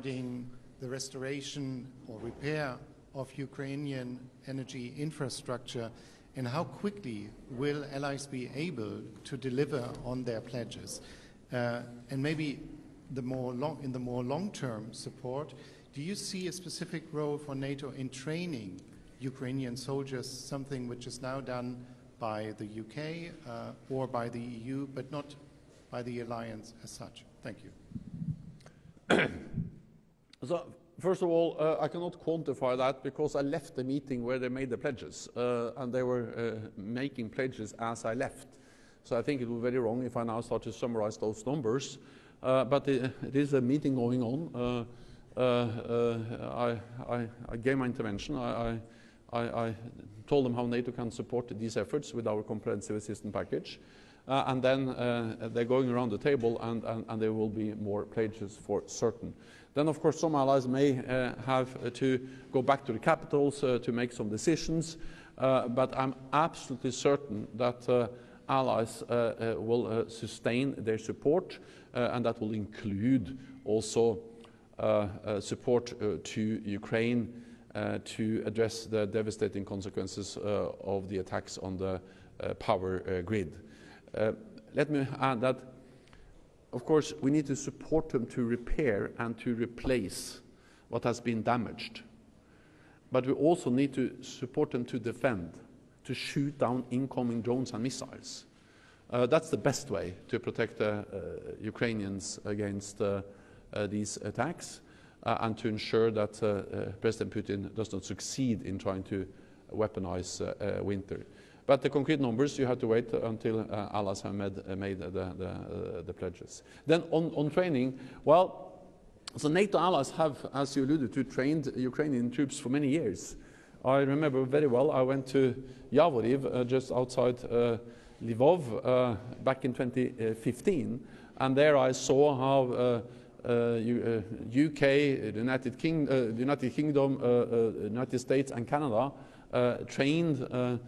the restoration or repair of Ukrainian energy infrastructure, and how quickly will allies be able to deliver on their pledges? And maybe in the more long-term support, do you see a specific role for NATO in training Ukrainian soldiers, something which is now done by the UK or by the EU, but not by the alliance as such? Thank you. So, first of all, I cannot quantify that because I left the meeting where they made the pledges, and they were making pledges as I left. So I think it would be very wrong if I now start to summarize those numbers. But it is a meeting going on. I gave my intervention. I told them how NATO can support these efforts with our comprehensive assistance package. And then they're going around the table, and there will be more pledges for certain. Then, of course, some allies may have to go back to the capitals to make some decisions, but I'm absolutely certain that allies will sustain their support, and that will include also support to Ukraine to address the devastating consequences of the attacks on the power grid. Let me add that, of course, we need to support them to repair and to replace what has been damaged. But we also need to support them to defend, to shoot down incoming drones and missiles. That's the best way to protect Ukrainians against these attacks and to ensure that President Putin does not succeed in trying to weaponize winter. But the concrete numbers, you have to wait until allies have made the pledges. Then on training, well, so NATO allies have, as you alluded to, trained Ukrainian troops for many years. I remember very well, I went to Yavoriv, just outside Lvov, back in 2015, and there I saw how UK, the United Kingdom, United States and Canada trained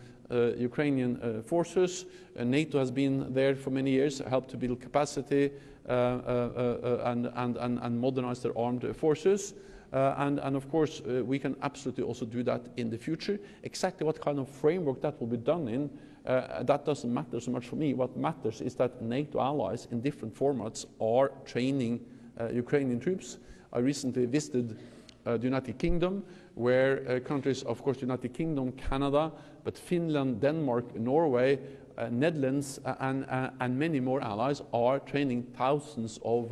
Ukrainian forces. NATO has been there for many years, helped to build capacity and modernize their armed forces. And of course, we can absolutely also do that in the future. Exactly what kind of framework that will be done in, that doesn't matter so much for me. What matters is that NATO allies in different formats are training Ukrainian troops. I recently visited the United Kingdom, where countries, of course, United Kingdom, Canada, but Finland, Denmark, Norway, Netherlands, and many more allies are training thousands of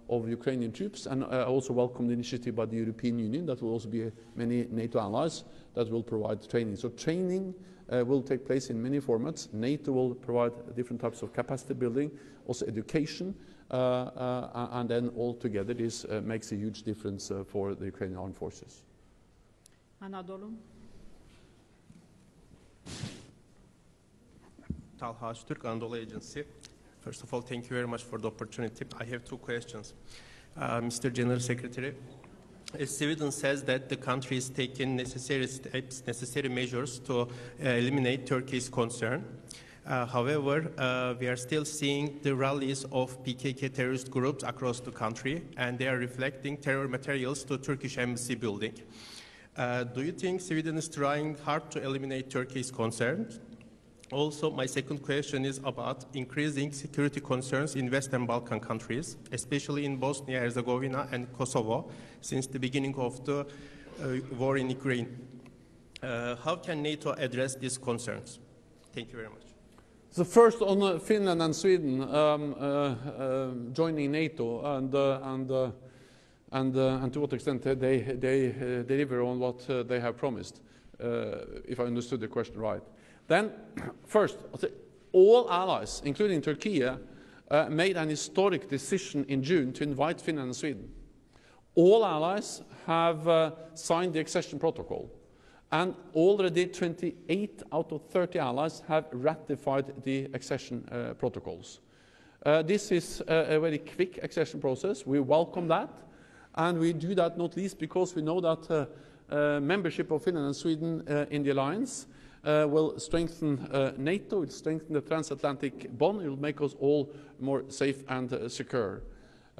Ukrainian troops. And I also welcome the initiative by the European Union. That will also be many NATO allies that will provide training. So training will take place in many formats. NATO will provide different types of capacity building, also education, and then altogether this makes a huge difference for the Ukrainian armed forces. Anadolu. Talha Türk, Anadolu Agency. First of all, thank you very much for the opportunity. I have two questions. Mr. General Secretary, Sweden says that the country is taking necessary steps, necessary measures to eliminate Turkey's concern. However, we are still seeing the rallies of PKK terrorist groups across the country, and they are reflecting terror materials to Turkish embassy building. Do you think Sweden is trying hard to eliminate Turkey's concerns? Also, my second question is about increasing security concerns in Western Balkan countries, especially in Bosnia-Herzegovina and Kosovo, since the beginning of the war in Ukraine. How can NATO address these concerns? Thank you very much. So first on Finland and Sweden joining NATO, and to what extent they deliver on what they have promised, if I understood the question right. Then, first, all allies, including Turkey, made an historic decision in June to invite Finland and Sweden. All allies have signed the accession protocol, and already 28 out of 30 allies have ratified the accession protocols. This is a very quick accession process. We welcome that, and we do that not least because we know that membership of Finland and Sweden in the alliance will strengthen NATO, it will strengthen the transatlantic bond, it will make us all more safe and secure.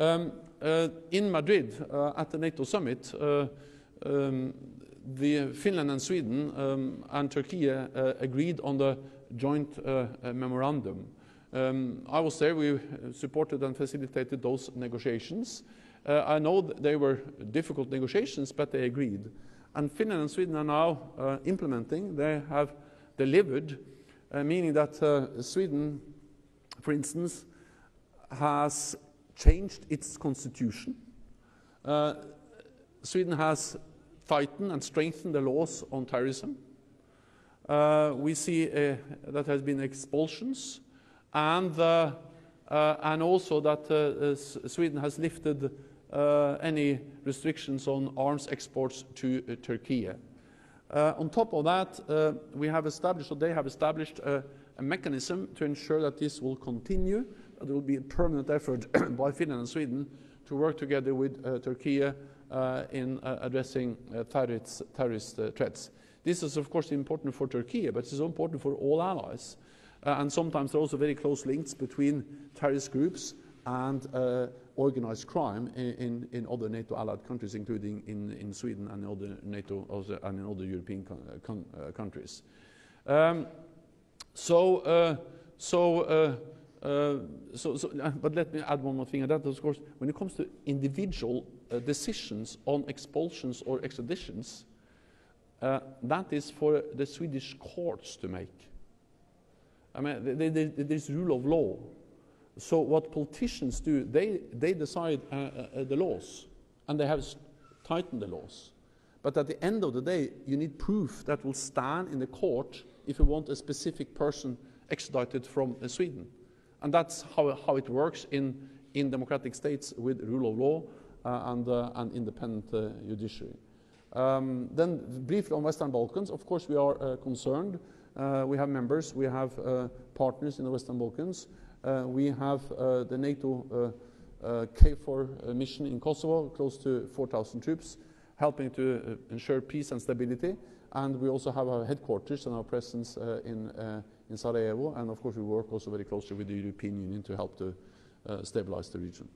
In Madrid, at the NATO summit, Finland and Sweden and Turkey agreed on the joint memorandum. I was there. We supported and facilitated those negotiations. I know that they were difficult negotiations, but they agreed. And Finland and Sweden are now implementing. They have delivered, meaning that Sweden, for instance, has changed its constitution. Sweden has tightened and strengthened the laws on terrorism. We see that has been expulsions, and also that Sweden has lifted any restrictions on arms exports to Turkey. On top of that, we have established, or they have established, a mechanism to ensure that this will continue. There will be a permanent effort by Finland and Sweden to work together with Turkey in addressing terrorist threats. This is, of course, important for Turkey, but it's important for all allies. And sometimes there are also very close links between terrorist groups and organized crime in other NATO allied countries, including in Sweden and other NATO and in other European countries. But let me add one more thing, and that, of course, when it comes to individual decisions on expulsions or extraditions, that is for the Swedish courts to make. I mean, there's rule of law. So what politicians do, they decide the laws, and they have tightened the laws. But at the end of the day, you need proof that will stand in the court if you want a specific person extradited from Sweden. And that's how it works in democratic states with rule of law and independent judiciary. Then briefly on Western Balkans, of course we are concerned. We have members, we have partners in the Western Balkans. We have the NATO KFOR mission in Kosovo, close to 4,000 troops, helping to ensure peace and stability. And we also have our headquarters and our presence in Sarajevo. And of course we work also very closely with the European Union to help to stabilize the region.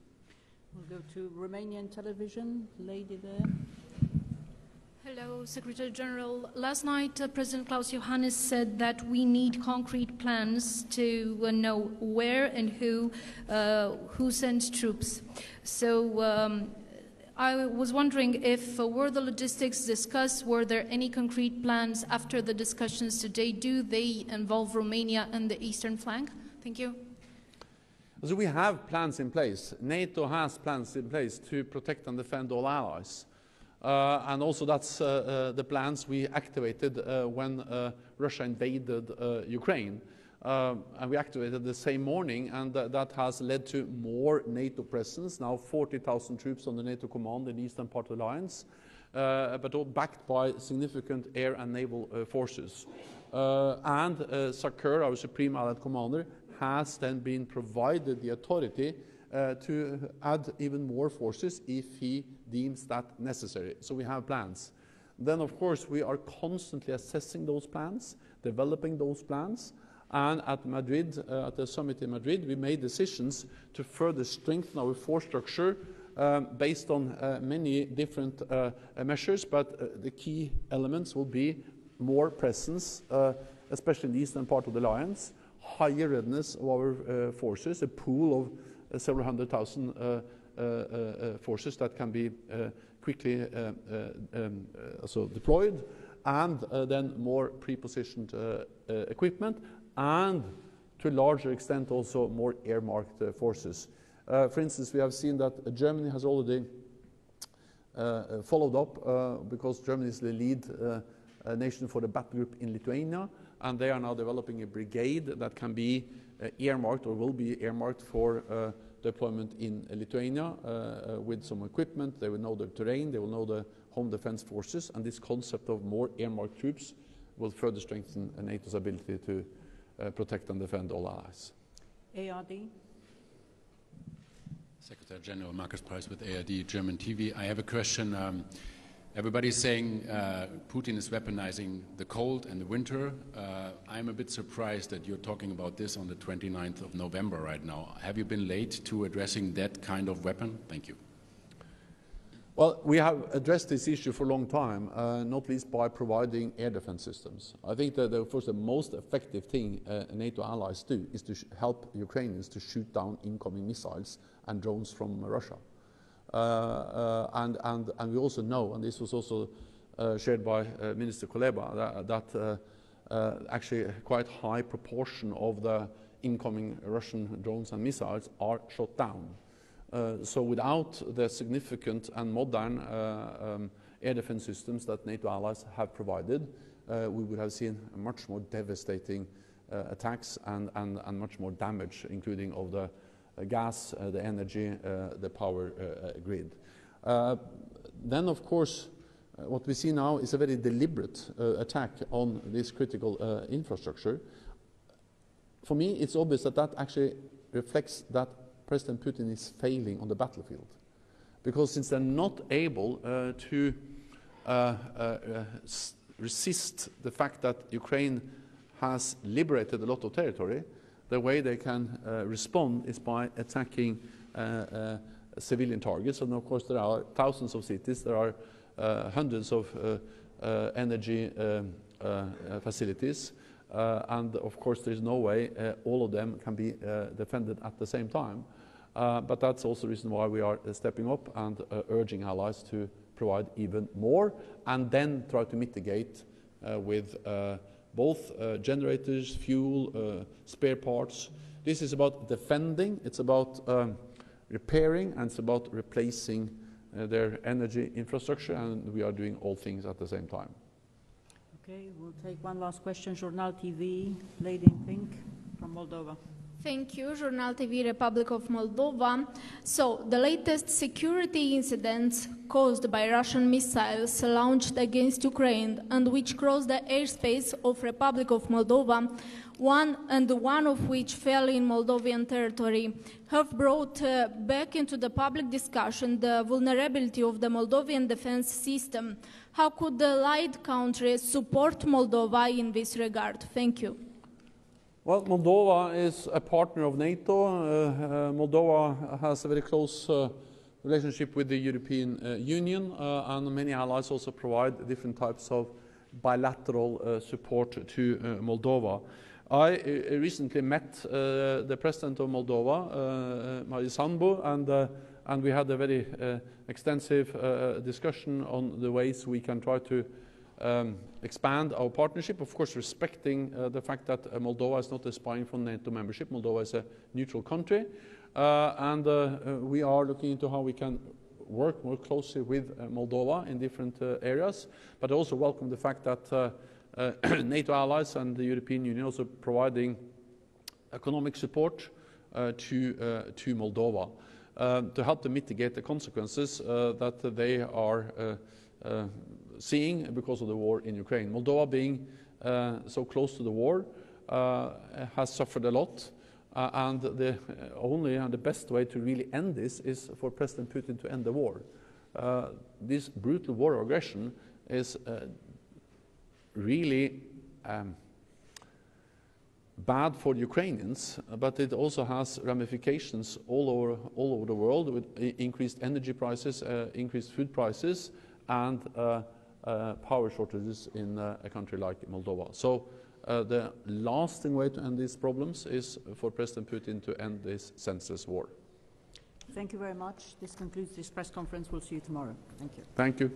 We'll go to Romanian television. Lady there. Hello, Secretary General. Last night, President Klaus Johannes said that we need concrete plans to know where and who sends troops. So I was wondering if were the logistics discussed, were there any concrete plans after the discussions today? Do they involve Romania and the eastern flank? Thank you. So we have plans in place. NATO has plans in place to protect and defend all allies. And also that's the plans we activated when Russia invaded Ukraine. And we activated the same morning, and that has led to more NATO presence, now 40,000 troops on the NATO command in the eastern part of the alliance, but all backed by significant air and naval forces. And SACEUR, our Supreme Allied Commander, has then been provided the authority to add even more forces if he deems that necessary. So we have plans. Then, of course, we are constantly assessing those plans, developing those plans, and at Madrid, at the summit in Madrid, we made decisions to further strengthen our force structure based on many different measures, but the key elements will be more presence, especially in the eastern part of the alliance, higher readiness of our forces, a pool of several hundred thousand forces that can be quickly also deployed, and then more pre-positioned equipment, and to a larger extent also more air-marked forces. For instance, we have seen that Germany has already followed up because Germany is the lead nation for the battle group in Lithuania, and they are now developing a brigade that can be earmarked or will be earmarked for deployment in Lithuania with some equipment. They will know the terrain, they will know the home defense forces, and this concept of more earmarked troops will further strengthen NATO's ability to protect and defend all allies. ARD. Secretary General Markus Preiss with ARD German TV. I have a question. Everybody's saying Putin is weaponizing the cold and the winter. I'm a bit surprised that you're talking about this on the 29th of November right now. Have you been late to addressing that kind of weapon? Thank you. Well, we have addressed this issue for a long time, not least by providing air defense systems. I think that, of course, the most effective thing NATO allies do is to help Ukrainians to shoot down incoming missiles and drones from Russia. And we also know, and this was also shared by Minister Kuleba, that actually a quite high proportion of the incoming Russian drones and missiles are shot down. So without the significant and modern air defense systems that NATO allies have provided, we would have seen much more devastating attacks and much more damage, including of the gas, the energy, the power grid. Then, of course, what we see now is a very deliberate attack on this critical infrastructure. For me, it's obvious that that actually reflects that President Putin is failing on the battlefield. Because since they're not able to resist the fact that Ukraine has liberated a lot of territory, the way they can respond is by attacking civilian targets. And of course there are thousands of cities, there are hundreds of energy facilities, and of course there is no way all of them can be defended at the same time. But that's also the reason why we are stepping up and urging allies to provide even more, and then try to mitigate with both generators, fuel, spare parts. This is about defending, it's about repairing, and it's about replacing their energy infrastructure, and we are doing all things at the same time. Okay, we'll take one last question. Journal TV, lady in pink from Moldova. Thank you, Journal TV, Republic of Moldova. So, the latest security incidents caused by Russian missiles launched against Ukraine and which crossed the airspace of Republic of Moldova, one of which fell in Moldovan territory, have brought back into the public discussion the vulnerability of the Moldovan defense system. How could the allied countries support Moldova in this regard? Thank you. Well, Moldova is a partner of NATO. Moldova has a very close relationship with the European Union, and many allies also provide different types of bilateral support to Moldova. I recently met the president of Moldova, Mari Sandu, and we had a very extensive discussion on the ways we can try to expand our partnership, of course respecting the fact that Moldova is not aspiring for NATO membership. Moldova is a neutral country, and we are looking into how we can work more closely with Moldova in different areas, but also welcome the fact that NATO allies and the European Union also providing economic support to Moldova to help them mitigate the consequences that they are seeing because of the war in Ukraine. Moldova, being so close to the war, has suffered a lot, and the only and the best way to really end this is for President Putin to end the war. This brutal war of aggression is really bad for the Ukrainians, but it also has ramifications all over the world, with increased energy prices, increased food prices, and power shortages in a country like Moldova. So the lasting way to end these problems is for President Putin to end this senseless war. Thank you very much. This concludes this press conference. We'll see you tomorrow. Thank you. Thank you.